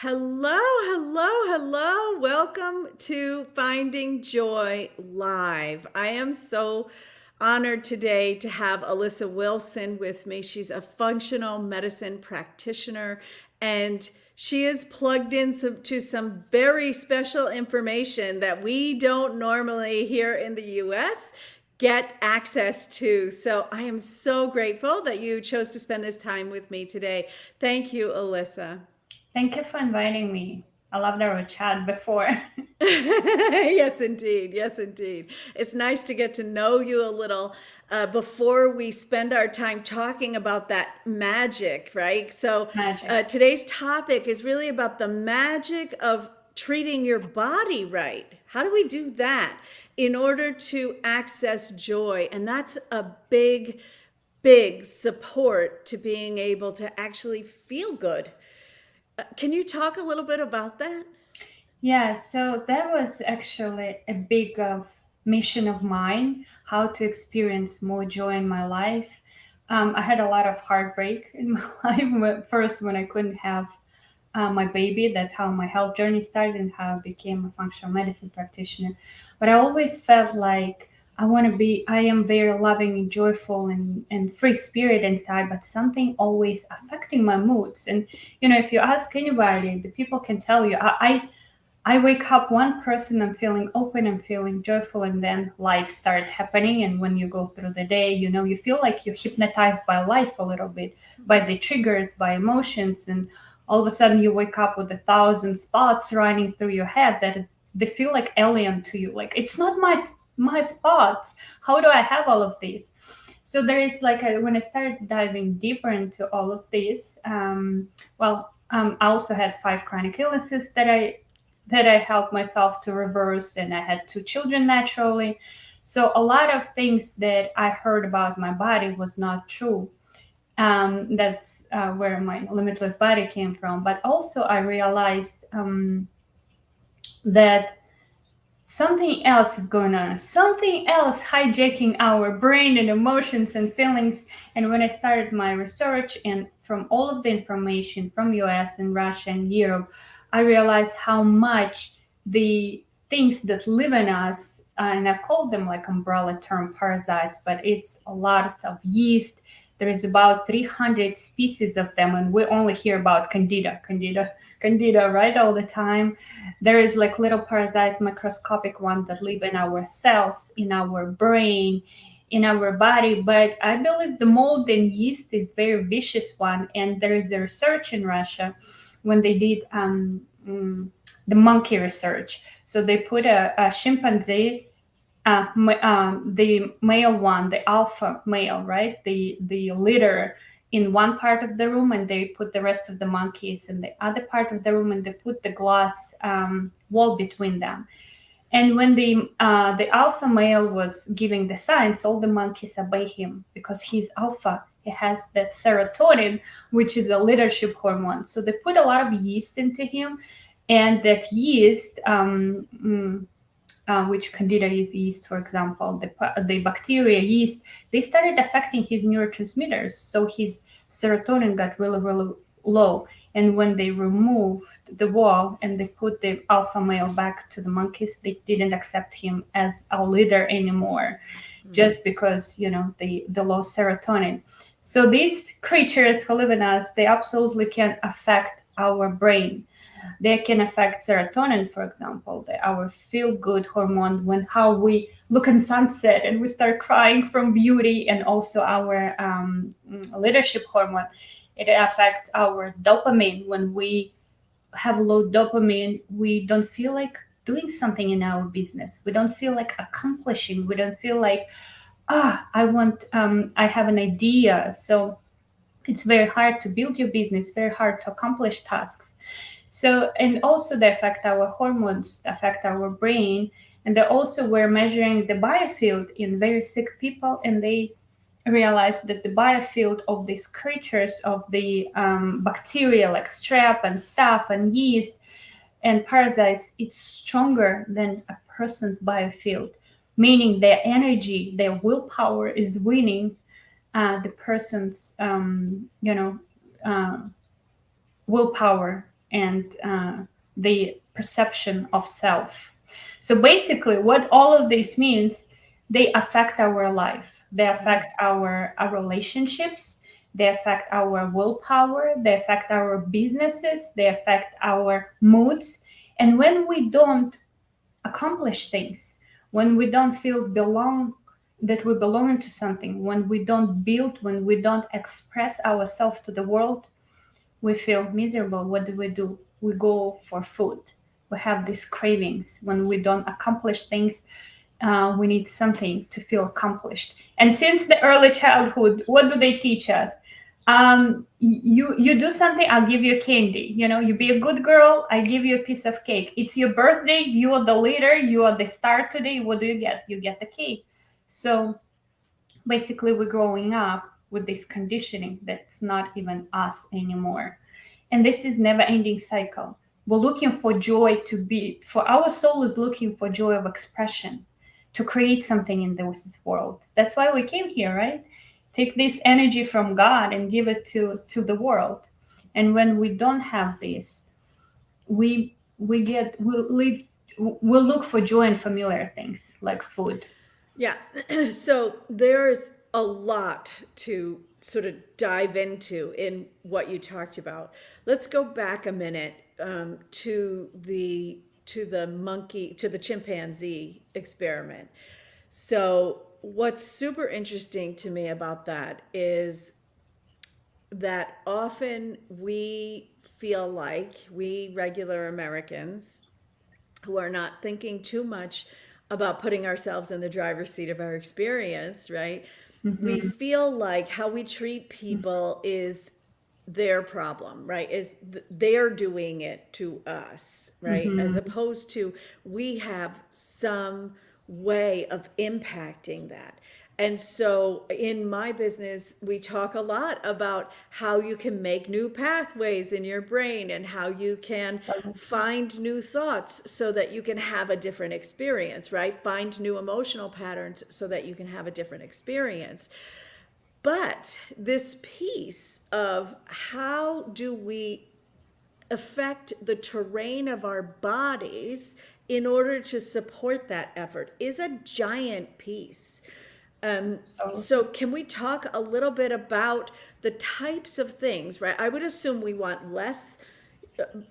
Hello, hello, hello. Welcome to Finding Joy Live. I am so honored today to have Alyssa Wilson with me. She's a functional medicine practitioner and she is plugged in to some very special information that we don't normally here in the US get access to. So I am so grateful that you chose to spend this time with me today. Thank you, Alyssa. Thank you for inviting me. I love that we chat before. Yes, indeed. Yes, indeed. It's nice to get to know you a little before we spend our time talking about that magic, right? So, Magic. today's topic is really about the magic of treating your body right. How do we do that in order to access joy? And that's a big, big support to being able to actually feel good. Can you talk a little bit about that? Yeah, so that was actually a big mission of mine, how to experience more joy in my life. I had a lot of heartbreak in my life. First, when I couldn't have my baby, that's how my health journey started and how I became a functional medicine practitioner. But I always felt like I am very loving and joyful and free spirit inside, but something always affecting my moods. And, if you ask anybody, the people can tell you, I wake up one person, I'm feeling open, I'm feeling joyful, and then life start happening. And when you go through the day, you feel like you're hypnotized by life a little bit, by the triggers, by emotions, and all of a sudden you wake up with 1,000 thoughts running through your head that they feel like alien to you. Like it's not my thoughts. How do I have all of these? So there is when I started diving deeper into all of these, I also had 5 chronic illnesses that I helped myself to reverse, and I had 2 children naturally. So a lot of things that I heard about my body was not true. That's where my limitless body came from. But also I realized that something else is going on, something else hijacking our brain and emotions and feelings. And when I started my research, and from all of the information from US and Russia and Europe, I realized how much the things that live in us, and I call them like umbrella term parasites, but it's a lot of yeast. There is about 300 species of them, and we only hear about candida, right, all the time. There is like little parasites, microscopic ones that live in our cells, in our brain, in our body. But I believe the mold and yeast is very vicious one. And there is a research in Russia when they did the monkey research. So they put a chimpanzee, the male one, the alpha male, right, the leader, in one part of the room, and they put the rest of the monkeys in the other part of the room, and they put the glass wall between them. And when the alpha male was giving the signs, all the monkeys obey him because he's alpha. He has that serotonin, which is a leadership hormone. So they put a lot of yeast into him, and that yeast, which candida is yeast, for example, the bacteria yeast, they started affecting his neurotransmitters. So his serotonin got really, really low. And when they removed the wall and they put the alpha male back to the monkeys, they didn't accept him as a leader anymore, just because, the low serotonin. So these creatures who live in us, they absolutely can affect our brain. They can affect serotonin, for example, our feel-good hormone, when how we look in sunset and we start crying from beauty, and also our leadership hormone. It affects our dopamine. When we have low dopamine, we don't feel like doing something in our business. We don't feel like accomplishing. We don't feel like, I have an idea. So it's very hard to build your business, very hard to accomplish tasks. So, and also they affect our hormones, affect our brain. And they also were measuring the biofield in very sick people, and they realized that the biofield of these creatures, of the bacteria like strep and staph and yeast and parasites, it's stronger than a person's biofield, meaning their energy, their willpower is winning the person's, uh, willpower. and the perception of self. So basically, what all of this means, they affect our life. They affect our relationships. They affect our willpower. They affect our businesses. They affect our moods. And when we don't accomplish things, when we don't feel belong that we belong to something, when we don't build, when we don't express ourselves to the world, we feel miserable. What do? We go for food. We have these cravings. When we don't accomplish things, we need something to feel accomplished. And since the early childhood, what do they teach us? You do something, I'll give you candy. You be a good girl, I give you a piece of cake. It's your birthday, you are the leader, you are the star today. What do you get? You get the cake. So basically, we're growing up with this conditioning that's not even us anymore. And this is never ending cycle. We're looking for joy to be, for our soul is looking for joy of expression, to create something in this world. That's why we came here, right? Take this energy from God and give it to the world. And when we don't have this, we'll look for joy in familiar things like food. Yeah. So there's a lot to sort of dive into in what you talked about. Let's go back a minute to the monkey, to the chimpanzee experiment. So what's super interesting to me about that is that often we feel like we regular Americans who are not thinking too much about putting ourselves in the driver's seat of our experience, right? We Mm-hmm. feel like how we treat people is their problem, right? They're doing it to us, right? As Mm-hmm. opposed to we have some way of impacting that. And so in my business, we talk a lot about how you can make new pathways in your brain and how you can Absolutely. find new thoughts so that you can have a different experience, right? Find new emotional patterns so that you can have a different experience. But this piece of how do we affect the terrain of our bodies in order to support that effort is a giant piece. So, Absolutely. can we talk a little bit about the types of things, right? I would assume we want less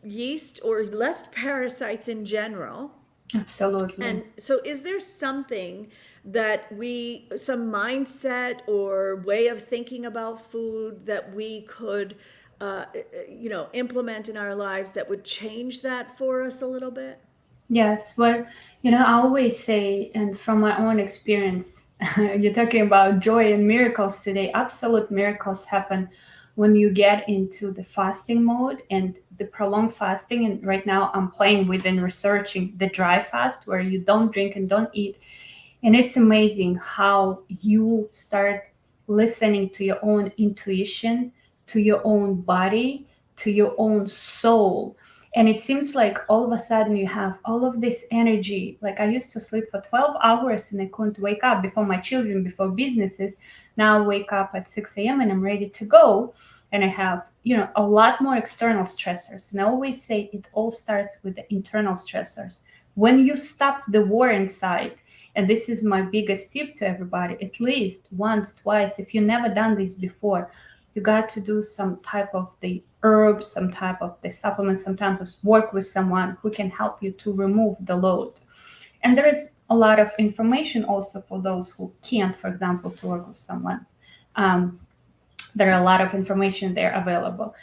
yeast or less parasites in general. Absolutely. And so, is there something some mindset or way of thinking about food that we could, implement in our lives that would change that for us a little bit? Yes, well, I always say, and from my own experience, you're talking about joy and miracles today. Absolute miracles happen when you get into the fasting mode and the prolonged fasting. And right now, I'm playing with and researching the dry fast where you don't drink and don't eat. And it's amazing how you start listening to your own intuition, to your own body, to your own soul. And it seems like all of a sudden you have all of this energy. Like I used to sleep for 12 hours and I couldn't wake up before my children, before businesses. Now I wake up at 6 a.m. and I'm ready to go. And I have, a lot more external stressors. And I always say it all starts with the internal stressors. When you stop the war inside, and this is my biggest tip to everybody, at least once, twice, if you never done this before, you got to do some type of the herbs, some type of the supplements, sometimes work with someone who can help you to remove the load. And there is a lot of information also for those who can't, for example, to work with someone. Um, there are a lot of information there available.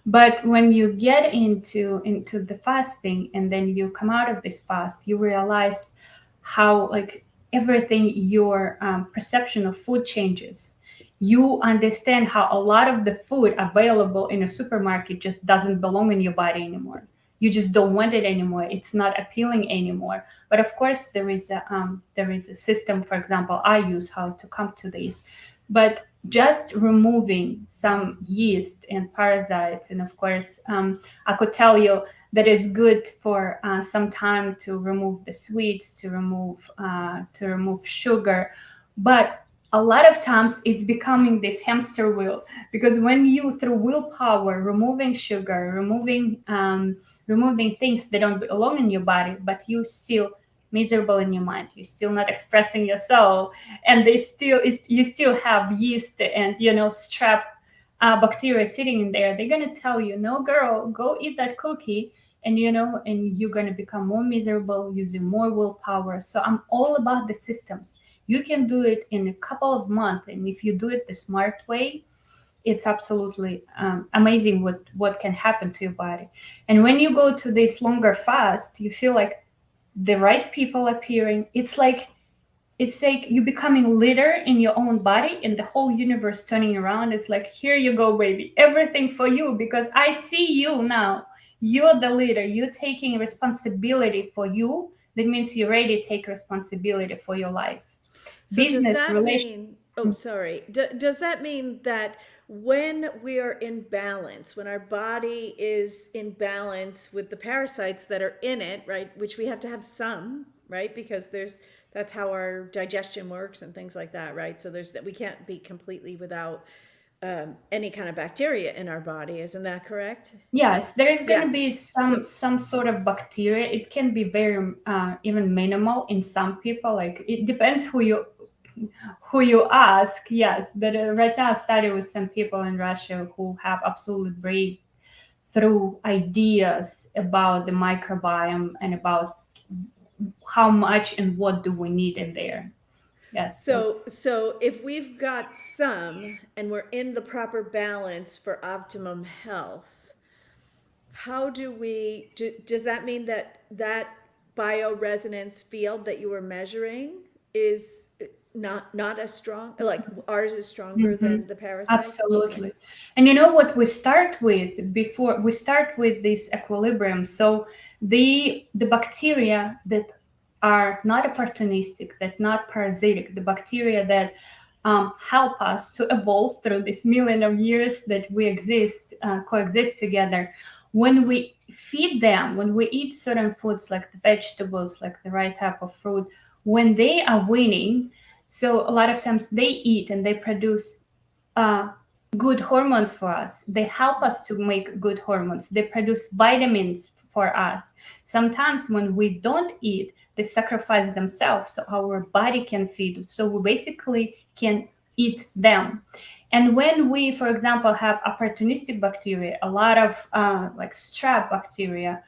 But when you get into the fasting and then you come out of this fast, you realize how like everything, your perception of food changes. You understand how a lot of the food available in a supermarket just doesn't belong in your body anymore. You just don't want it anymore. It's not appealing anymore. But of course, there is a system. For example, I use how to come to this, but just removing some yeast and parasites, and of course, I could tell you that it's good for some time to remove the sweets, to remove sugar, but a lot of times it's becoming this hamster wheel, because when you, through willpower, removing sugar, removing things that don't belong in your body, but you still miserable in your mind, you're still not expressing your soul, and you still have yeast and strep bacteria sitting in there, they're gonna tell you, no girl, go eat that cookie. And you're gonna become more miserable using more willpower. So I'm all about the systems. You can do it in a couple of months, and if you do it the smart way, it's absolutely amazing what can happen to your body. And when you go to this longer fast, you feel like the right people appearing. It's like you becoming leader in your own body, and the whole universe turning around. It's like, here you go, baby, everything for you, because I see you now. You're the leader, you're taking responsibility for you. That means you already take responsibility for your life, So does business, that relation. mean, oh, sorry. Does that mean that when we are in balance, when our body is in balance with the parasites that are in it, right, which we have to have some, right, because that's how our digestion works and things like that, right? So there's that we can't be completely without any kind of bacteria in our body. Isn't that correct? Yes, there is going Yeah. to be So some sort of bacteria. It can be very even minimal in some people. Like, it depends who you ask. Yes, but right now I study with some people in Russia who have absolute breakthrough ideas about the microbiome and about how much and what do we need in there. Yes. So if we've got some and we're in the proper balance for optimum health, how does that mean that that bioresonance field that you were measuring is not as strong? Like ours is stronger Mhm. than the parasites? Okay. Absolutely. And you know what we start with before we start with this equilibrium? So the bacteria that are not opportunistic, that not parasitic, the bacteria that help us to evolve through this million of years that we coexist together. When we feed them, when we eat certain foods like the vegetables, like the right type of fruit, when they are winning, so a lot of times they eat and they produce uh, good hormones for us. They help us to make good hormones. They produce vitamins for us. Sometimes when we don't eat, they sacrifice themselves so our body can feed. So we basically can eat them. And when we, for example, have opportunistic bacteria, a lot of like strep bacteria,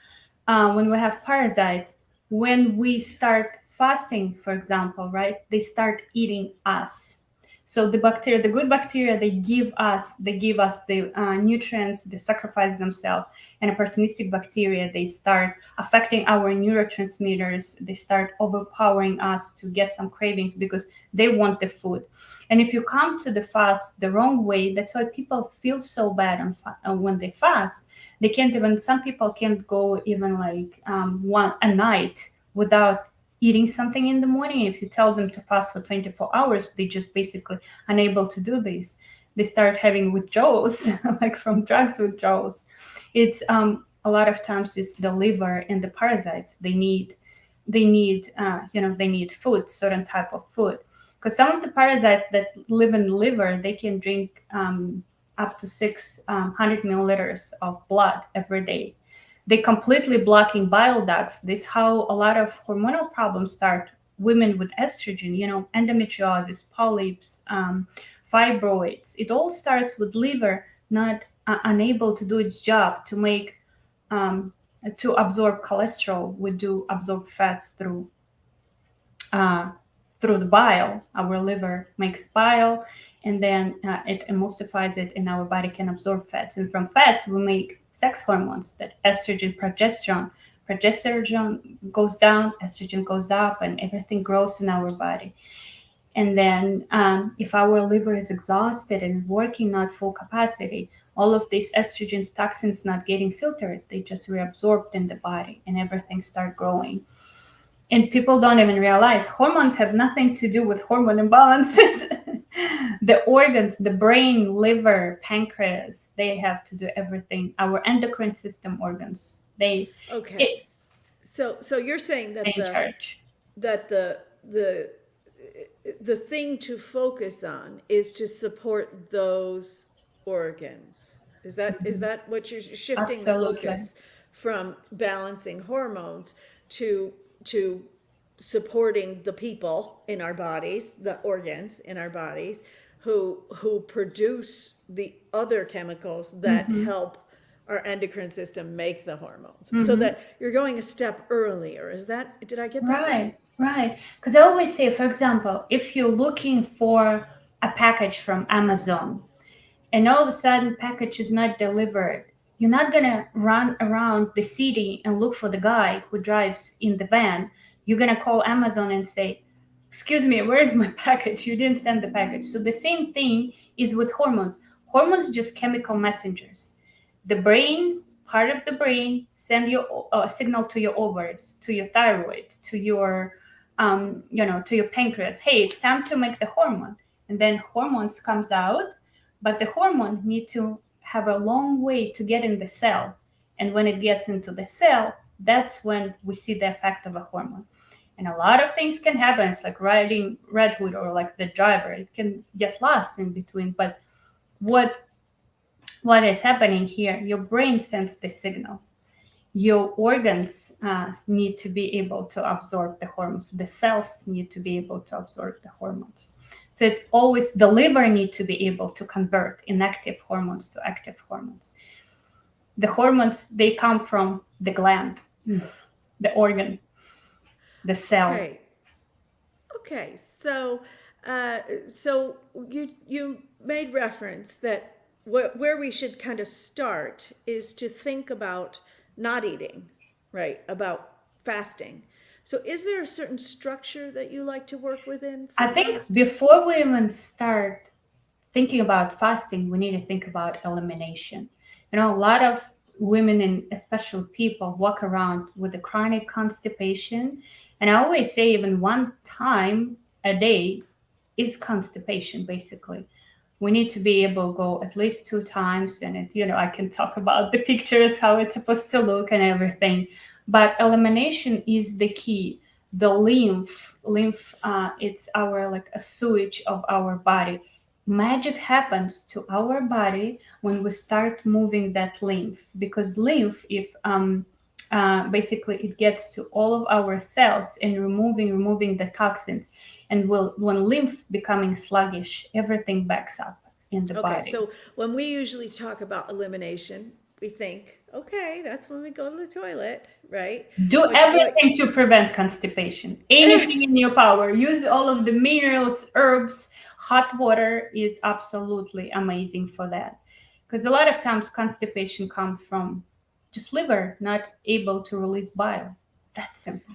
when we have parasites, when we start fasting, for example, right, they start eating us. So the bacteria, the good bacteria, they give us the nutrients, they sacrifice themselves. And opportunistic bacteria, they start affecting our neurotransmitters, they start overpowering us to get some cravings because they want the food. And if you come to the fast the wrong way, that's why people feel so bad when they fast. They can't even, some people can't go even like one a night without eating something in the morning. If you tell them to fast for 24 hours, they just basically unable to do this. They start having withdrawals, like from drugs withdrawals. It's a lot of times it's the liver and the parasites. They need food, certain type of food. Because some of the parasites that live in the liver, they can drink up to 600 milliliters of blood every day. They completely blocking bile ducts. This is how a lot of hormonal problems start. Women with estrogen, endometriosis, polyps, fibroids. It all starts with liver not unable to do its job to make to absorb cholesterol. We do absorb fats uh, through the bile. Our liver makes bile, and then it emulsifies it, and our body can absorb fats. And from fats, we make sex hormones, that estrogen, progesterone. Progesterone goes down, estrogen goes up, and everything grows in our body. And then, if our liver is exhausted and working not full capacity, all of these estrogens, toxins not getting filtered, they just reabsorbed in the body, and everything start growing. And people don't even realize hormones have nothing to do with hormone imbalances. The organs, the brain, liver, pancreas, they have to do everything. Our endocrine system organs, Okay. it So you're saying they that in charge. the the thing to focus on is to support those organs. Is that what you're shifting the Absolutely. focus from balancing hormones to to supporting the people in our bodies, the organs in our bodies, who produce the other chemicals that Mm-hmm. help our endocrine system make the hormones, so Mm-hmm. that you're going a step earlier. Did I get that right? Right, right. Because I always say, for example, if you're looking for a package from Amazon and all of a sudden package is not delivered, you're not gonna run around the city and look for the guy who drives in the van. You're gonna call Amazon and say, excuse me, where is my package? You didn't send the package. So the same thing is with hormones. Hormones just chemical messengers. The brain, part of the brain, send your signal to your ovaries, to your thyroid, to your to your pancreas. Hey, it's time to make the hormone. And then hormones comes out, but the hormone need to have a long way to get in the cell. And when it gets into the cell, that's when we see the effect of a hormone. And a lot of things can happen. It's like riding redwood or like the driver. It can get lost in between. But what what is happening here? Your brain sends the signal. Your organs need to be able to absorb the hormones. The cells need to be able to absorb the hormones. So it's always the liver need to be able to convert inactive hormones to active hormones. The hormones, they come from the gland, the organ, the cell. Okay. Okay. So you made reference that where we should kind of start is to think about not eating, right? About fasting. So is there a certain structure that you like to work within for I think fasting? before we even start thinking about fasting, we need to think about elimination. A lot of women and especially people walk around with a chronic constipation. And I always say, even one time a day is constipation, basically. We need to be able to go at least 2 times. And I can talk about the pictures, how it's supposed to look and everything. But elimination is the key. The lymph, it's our like a sewage of our body. Magic happens to our body when we start moving that lymph, because lymph, if basically it gets to all of our cells and removing the toxins, and when lymph becoming sluggish, everything backs up in the Okay, body. so when we usually talk about elimination, we think, okay, that's when we go to the toilet, right? Do But everything to prevent constipation. Anything in your power. Use all of the minerals, herbs. Hot water is absolutely amazing for that. Because a lot of times constipation comes from just liver not able to release bile. That's simple.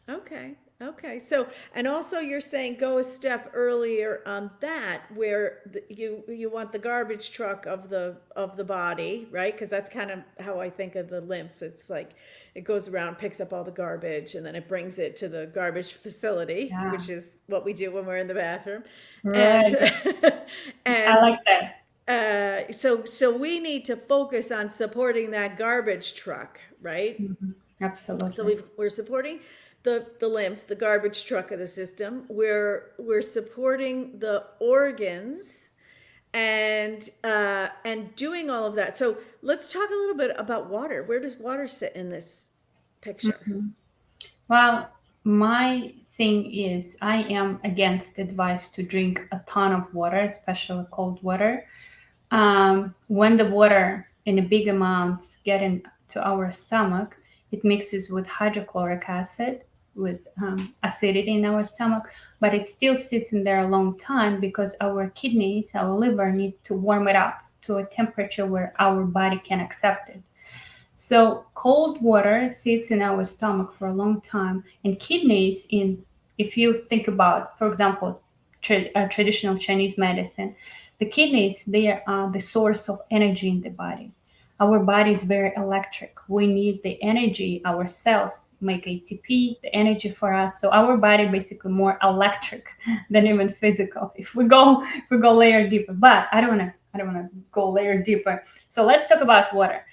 Okay. Okay. So, and also you're saying go a step earlier on that, where you want the garbage truck of the body, right? Because that's kind of how I think of the lymph. It's like it goes around, picks up all the garbage, and then it brings it to the garbage facility, Yeah. which is what we do when we're in the bathroom, and Right. I and like that. so we need to focus on supporting that garbage truck, right? Mhm. So Absolutely. we're supporting the lymph, the garbage truck of the system. We're supporting the organs and doing all of that. So let's talk a little bit about water. Where does water sit in this picture? Mhm. Well, my thing is, I am against advice to drink a ton of water, especially cold water. When the water in a big amount get into our stomach, it mixes with hydrochloric acid, with acidity in our stomach, but it still sits in there a long time because our kidneys, our liver needs to warm it up to a temperature where our body can accept it. So cold water sits in our stomach for a long time, and kidneys in, if you think about, for example, traditional Chinese medicine, the kidneys, they are the source of energy in the body. Our body is very electric. We need the energy. Our cells make ATP, the energy for us. So our body basically more electric than even physical. If we go layer deeper, but I don't wanna go layer deeper. So let's talk about water.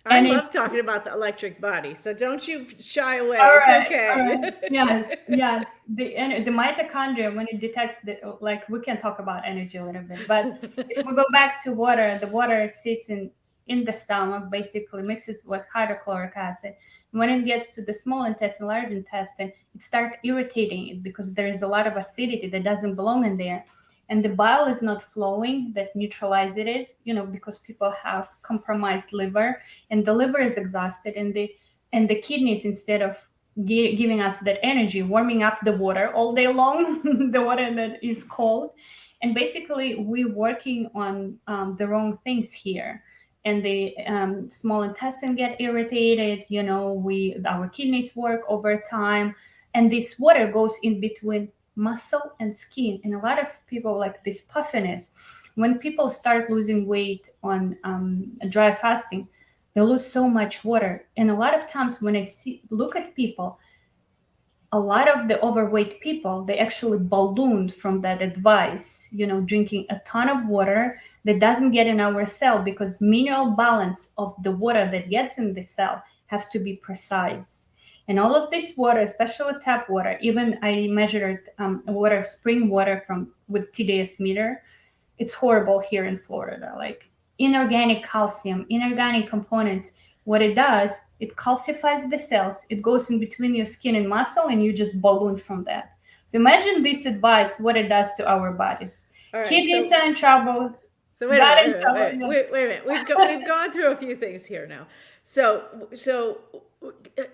I And it love talking about the electric body, so don't you shy All away. It's right, all right. okay. Yes, yes. The mitochondria, when it detects the, like, we can talk about energy a little bit, but if we go back to water, the water sits in the stomach, basically mixes with hydrochloric acid. When it gets to the small intestine, large intestine, it starts irritating it because there is a lot of acidity that doesn't belong in there. And the bile is not flowing that neutralizes it, because people have compromised liver, and the liver is exhausted, and the kidneys, instead of giving us that energy, warming up the water all day long, the water that is cold. And basically we're working on the wrong things here, and the small intestine get irritated, our kidneys work over time, and this water goes in between muscle and skin. And a lot of people like this puffiness. When people start losing weight on dry fasting, they lose so much water. And a lot of times when I look at people, a lot of the overweight people, they actually ballooned from that advice, drinking a ton of water that doesn't get in our cell, because mineral balance of the water that gets in the cell have to be precise. And all of this water, especially tap water, even I measured spring water from with TDS meter, it's horrible here in Florida. Like inorganic calcium, inorganic components, what it does, it calcifies the cells. It goes in between your skin and muscle, and you just balloon from that. So imagine this advice, what it does to our bodies. All right, Kidneys are in trouble, so gut in trouble. Yeah. wait a minute. We've gone through a few things here now. So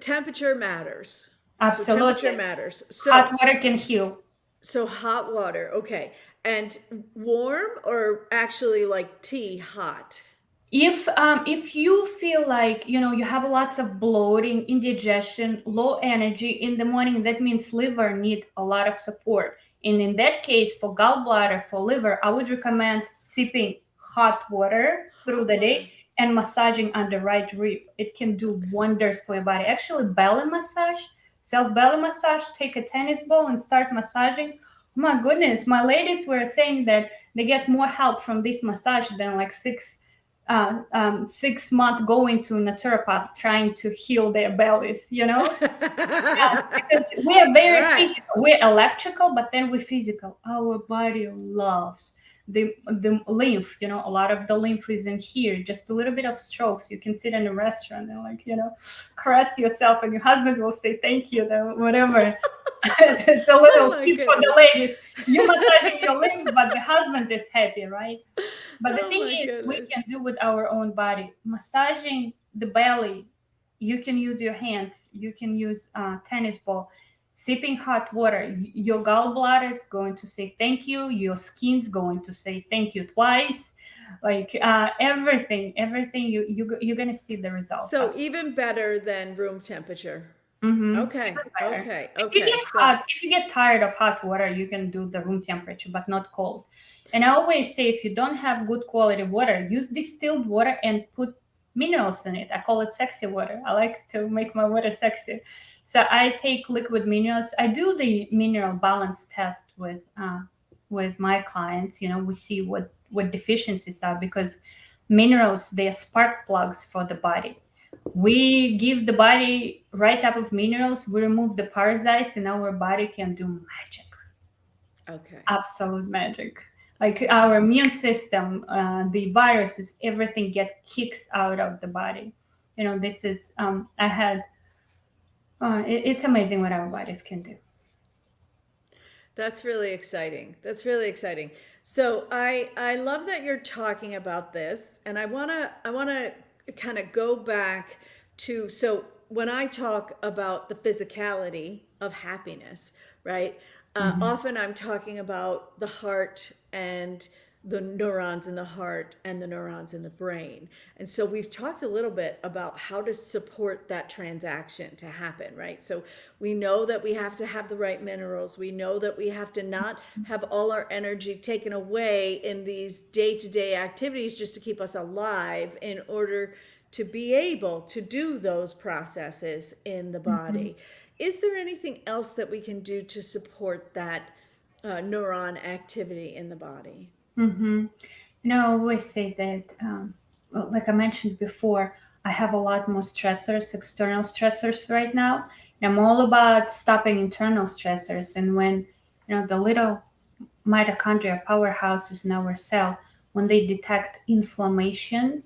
temperature matters. So temperature Absolutely. matters. Hot water can heal. So hot water, okay. And warm or actually like tea hot? If you feel like you have lots of bloating, indigestion, low energy in the morning, that means liver need a lot of support. And in that case, for gallbladder, for liver, I would recommend sipping hot water through Hot the water. day and massaging on the right rib. It can do Okay. wonders for your body. Actually, belly massage, self belly massage. Take a tennis ball and start massaging. Oh my goodness, my ladies were saying that they get more help from this massage than like 6 month going to naturopath trying to heal their bellies. Yes, because we are All very right. physical. We're electrical, but then we're physical. Our body loves the lymph. A lot of the lymph is in here. Just a little bit of strokes. You can sit in a restaurant and caress yourself, and your husband will say thank you, whatever. It's a Oh little my tip for the goodness. ladies. You massaging your lymph, but the husband is happy, right? But the Oh thing my is, we goodness. can do with our own body. Massaging the belly, you can use your hands, you can use tennis ball, sipping hot water. Your gallbladder is going to say thank you. Your skin's going to say thank you twice. Like everything. You're gonna see the result. So Absolutely. even better than room temperature. Okay. Even better. Okay. If you Okay. get So hot, if you get tired of hot water, you can do the room temperature, but not cold. And I always say, if you don't have good quality water, use distilled water and put minerals in it. I call it sexy water. I like to make my water sexy. So I take liquid minerals. I do the mineral balance test with my clients. We see what deficiencies are, because minerals, they are spark plugs for the body. We give the body right type of minerals, we remove the parasites, and our body can do magic, okay. absolute magic. Like our immune system, the viruses, everything get kicks out of the body. This is I had it's amazing what our bodies can do. That's really exciting. That's really exciting. So I love that you're talking about this, and I wanna kind of go back to, so when I talk about the physicality of happiness, right? Mhm. Often I'm talking about the heart and the neurons in the heart and the neurons in the brain. And so we've talked a little bit about how to support that transaction to happen, right? So we know that we have to have the right minerals. We know that we have to not have all our energy taken away in these day to day activities just to keep us alive, in order to be able to do those processes in the Mhm. body. Is there anything else that we can do to support that neuron activity in the body? Mhm. I always say that, well, like I mentioned before, I have a lot more stressors, external stressors right now. And I'm all about stopping internal stressors. And when, the little mitochondria powerhouses in our cell, when they detect inflammation,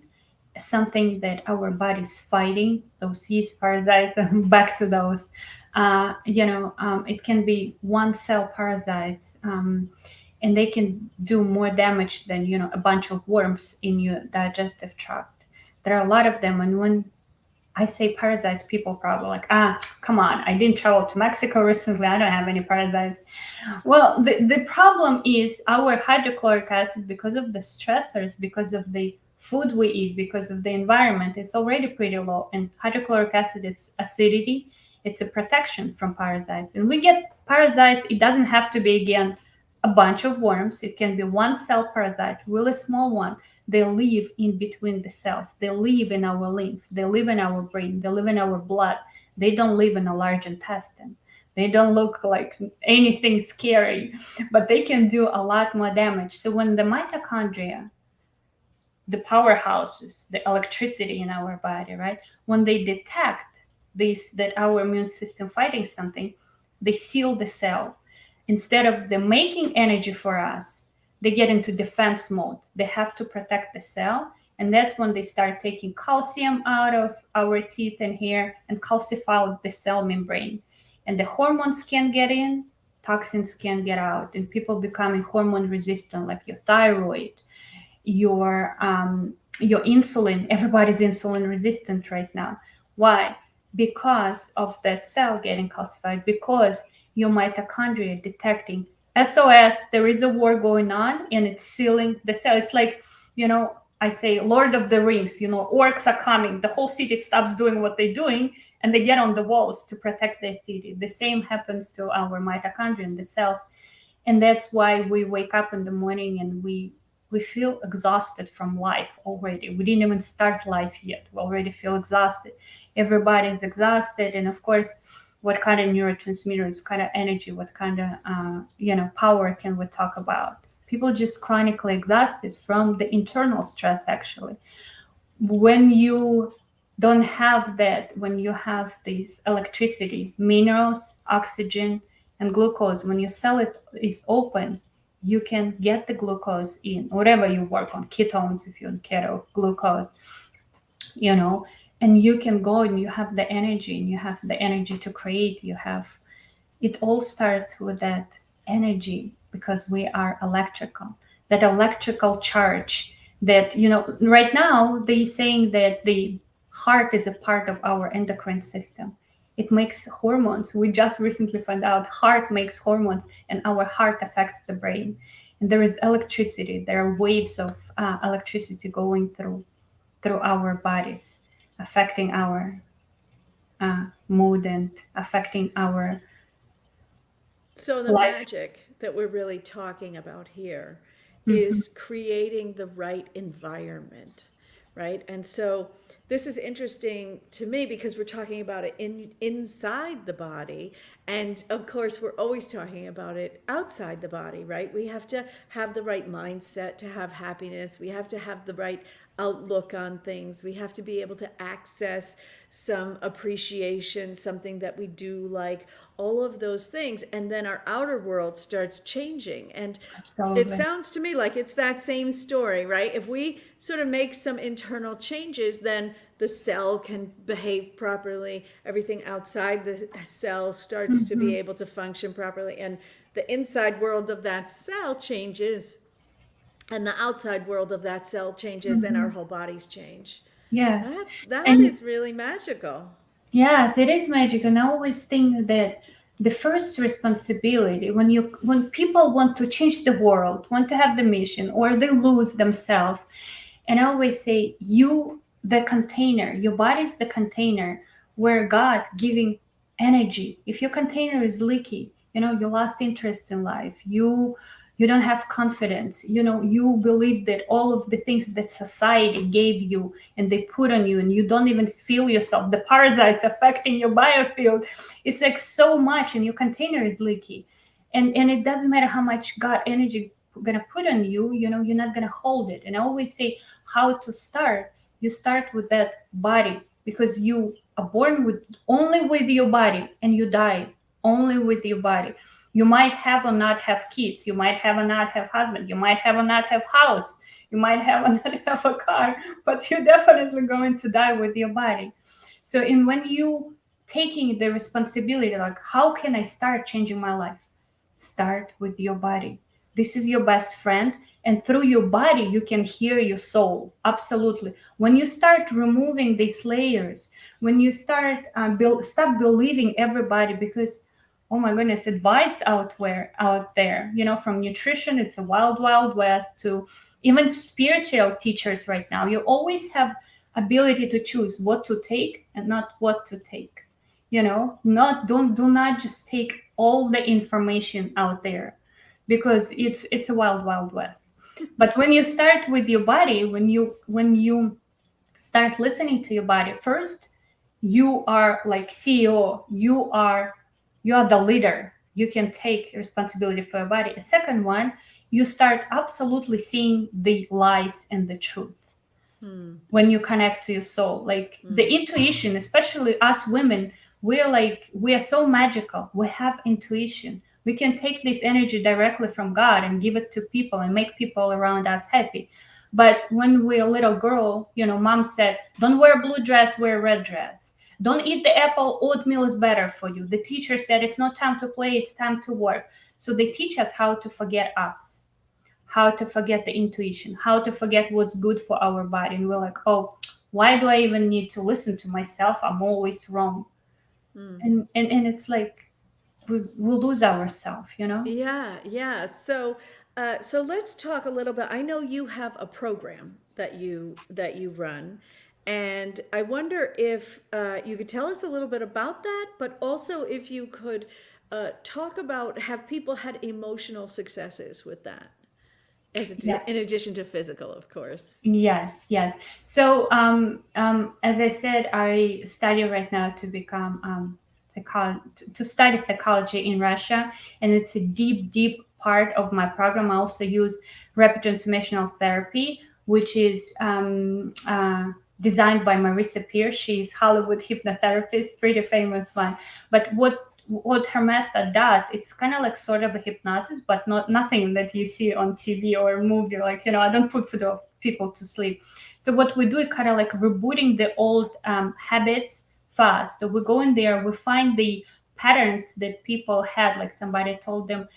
something that our body's fighting, those yeast parasites, back to those, it can be one cell parasites, and they can do more damage than, a bunch of worms in your digestive tract. There are a lot of them. And when I say parasites, people probably like, come on, I didn't travel to Mexico recently, I don't have any parasites. Well, the problem is our hydrochloric acid, because of the stressors, because of the food we eat, because of the environment, it's already pretty low. And hydrochloric acid is acidity, it's a protection from parasites. And we get parasites, it doesn't have to be, again, a bunch of worms. It can be one cell parasite, really small one. They live in between the cells, they live in our lymph, they live in our brain, they live in our blood. They don't live in a large intestine. They don't look like anything scary, but they can do a lot more damage. So when the mitochondria, the powerhouses, the electricity in our body, right? When they detect this, that our immune system fighting something, they seal the cell. Instead of them making energy for us, they get into defense mode. They have to protect the cell. And that's when they start taking calcium out of our teeth and hair and calcify the cell membrane. And the hormones can get in, toxins can get out, and people becoming hormone resistant, like your thyroid, your insulin. Everybody's insulin resistant right now. Why? Because of that cell getting calcified, because your mitochondria detecting SOS, there is a war going on, and it's sealing the cell. It's like, I say Lord of the Rings, orcs are coming, the whole city stops doing what they're doing, and they get on the walls to protect their city. The same happens to our mitochondria and the cells. And that's why we wake up in the morning and we feel exhausted from life already. We didn't even start life yet. We already feel exhausted. Everybody's exhausted. And of course, what kind of neurotransmitters, kind of energy, what kind of power can we talk about? People just chronically exhausted from the internal stress, actually. When you don't have that, when you have this electricity, minerals, oxygen, and glucose, when your cell is open, you can get the glucose in, whatever you work on, ketones, if you're on keto, glucose, and you can go and you have the energy, and you have the energy to create. It all starts with that energy, because we are electrical, that electrical charge that, right now they saying that the heart is a part of our endocrine system. It makes hormones. We just recently found out heart makes hormones, and our heart affects the brain. And there is electricity, there are waves of electricity going through our bodies, affecting our mood and affecting our So, the life. magic that we're really talking about here Mhm. is creating the right environment, right? And so, this is interesting to me because we're talking about it inside the body. And of course, we're always talking about it outside the body, right? We have to have the right mindset to have happiness. We have to have the right outlook on things. We have to be able to access some appreciation, something that we do like, all of those things. And then our outer world starts changing. And it Absolutely. sounds to me like it's that same story, right? If we sort of make some internal changes, then the cell can behave properly. Everything outside the cell starts to be Mhm. able to function properly. And the inside world of that cell changes, and the outside world of that cell changes, then our Mhm. whole bodies change. Yeah. That And is really magical. yes, it is magic. And I always think that the first responsibility, when people want to change the world, want to have the mission, or they lose themselves, and I always say, you, the container, your body is the container where God giving energy. If your container is leaky, you lost interest in life. You don't have confidence. You believe that all of the things that society gave you and they put on you, and you don't even feel yourself. The parasites affecting your biofield. It's like so much, and your container is leaky. And it doesn't matter how much God energy gonna put on you, you're not gonna hold it. And I always say how to start you start with that body, because you are born with only with your body, and you die only with your body. You might have or not have kids, you might have or not have husband, you might have or not have house, you might have or not have a car, but you're definitely going to die with your body. So in when you taking the responsibility, like, how can I start changing my life? Start with your body. This is your best friend, and through your body you can hear your soul. Absolutely. When you start removing these layers, when you start stop believing everybody, because, oh my goodness, advice out there, from nutrition, it's a wild west, to even spiritual teachers right now. You always have ability to choose what to take and not what to take. Not don't do not just take all the information out there, because it's a wild west. But when you start with your body, when you start listening to your body first, you are like CEO. You are the leader. You can take responsibility for your body. A second one, you start absolutely seeing the lies and the truth when you connect to your soul. Like the intuition, especially us women, we are so magical. We have intuition. We can take this energy directly from God and give it to people and make people around us happy. But when we're a little girl, mom said, don't wear a blue dress, wear a red dress. Don't eat the apple, oatmeal is better for you. The teacher said it's not time to play, it's time to work. So they teach us how to forget us, how to forget the intuition, how to forget what's good for our body. And we're like, oh, why do I even need to listen to myself? I'm always wrong. And it's like we lose ourselves. Yeah, yeah. So let's talk a little bit. I know you have a program that you run, and I wonder if you could tell us a little bit about that, but also if you could talk about, have people had emotional successes with that, Yeah. in addition to physical, of course. Yes, yes. So, as I said, I study right now to become to study psychology in Russia, and it's a deep part of my program. I also use rapid transformational therapy, which is designed by Marissa Peer. She's Hollywood hypnotherapist, pretty famous one. But what her method does, it's kind of like sort of a hypnosis, but nothing that you see on TV or movie. Like, I don't put the people to sleep. So what we do is kind of like rebooting the old habits fast. So we go in there, we find the patterns that people had, like somebody told them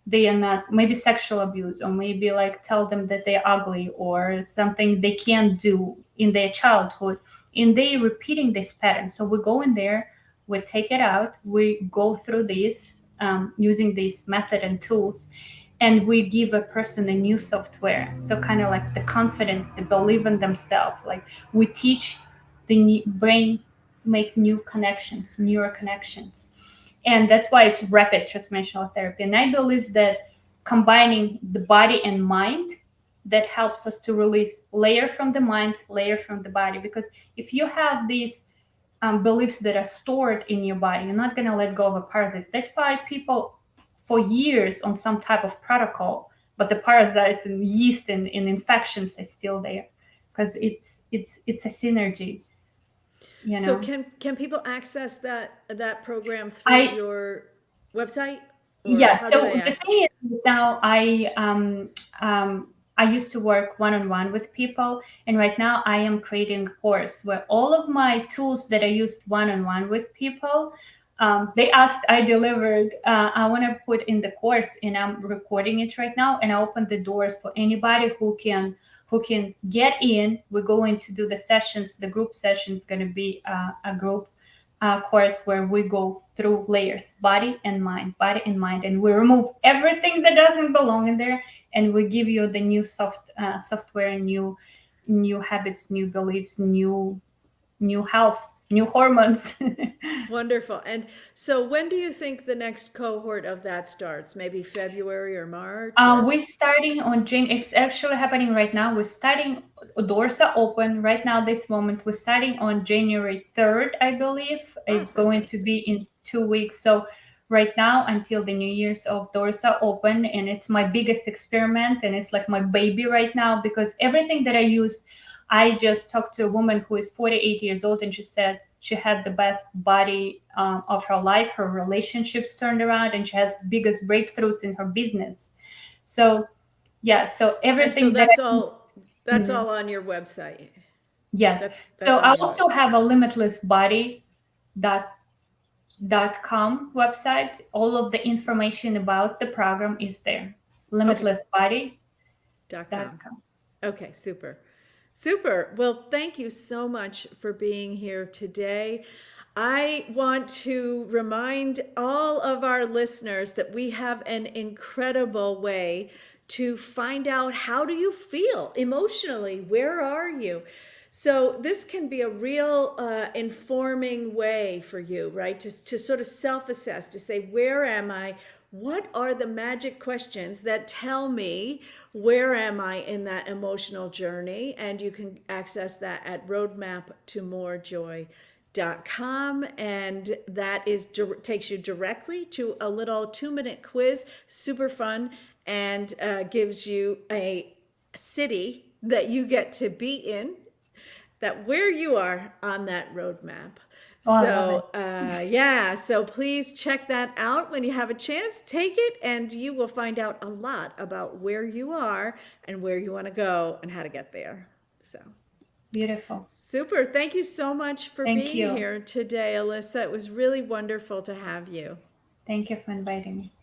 they are not, maybe sexual abuse, or maybe like tell them that they're ugly or something they can't do in their childhood, and they repeating this pattern. So we go in there, we take it out, we go through this using this method and tools, and we give a person a new software. So kind of like the confidence, the believe in themselves. Like we teach the brain make new connections, neural connections. And that's why it's rapid transformational therapy. And I believe that combining the body and mind, that helps us to release layer from the mind, layer from the body. Because if you have these beliefs that are stored in your body, you're not going to let go of a parasite. That's why people for years on some type of protocol, but the parasites and yeast and infections are still there, because it's a synergy. So can people access that program through I your website, or Yeah. how do So they the access? thing is, now I used to work one on one with people, and right now I am creating a course where all of my tools that I used one on one with people, they asked, I delivered. I want to put in the course, and I'm recording it right now, and I open the doors for anybody who can get in. We're going to do the sessions. The group session is going to be a group course where we go through layers, body and mind, and we remove everything that doesn't belong in there, and we give you the new software, new habits, new beliefs, new health, new hormones. Wonderful. And so when do you think the next cohort of that starts? Maybe February or March, or? We're starting on June. It's actually happening right now. We're starting, doors are open right now, this moment. We're starting on January 3rd, I believe. Ah, It's going to fantastic. be in 2 weeks. So right now until the New Year's of doors are open, and it's my biggest experiment, and it's like my baby right now, because everything that I use, I just talked to a woman who is 48 years old, and she said she had the best body of her life. Her relationships turned around, and she has biggest breakthroughs in her business. So yeah, so And so everything that I, that's Mhm. all on your website. Yes. That's So on I your also website. have a limitlessbody.com website. All of the information about the program is there. Okay. Limitlessbody.com. .com. Okay, super. Super. Well, thank you so much for being here today. I want to remind all of our listeners that we have an incredible way to find out how do you feel emotionally? Where are you? So this can be a real informing way for you, right? To sort of self-assess, to say, where am I? What are the magic questions that tell me where am I in that emotional journey? And you can access that at roadmaptomorejoy.com, and that is takes you directly to a little 2-minute quiz, super fun, and gives you a city that you get to be in, that where you are on that roadmap. Oh, I love it. So, yeah, so please check that out when you have a chance. Take it, and you will find out a lot about where you are and where you want to go and how to get there. So, Beautiful. super. Thank you so much for Thank being you. here today, Alyssa. It was really wonderful to have you. Thank you for inviting me.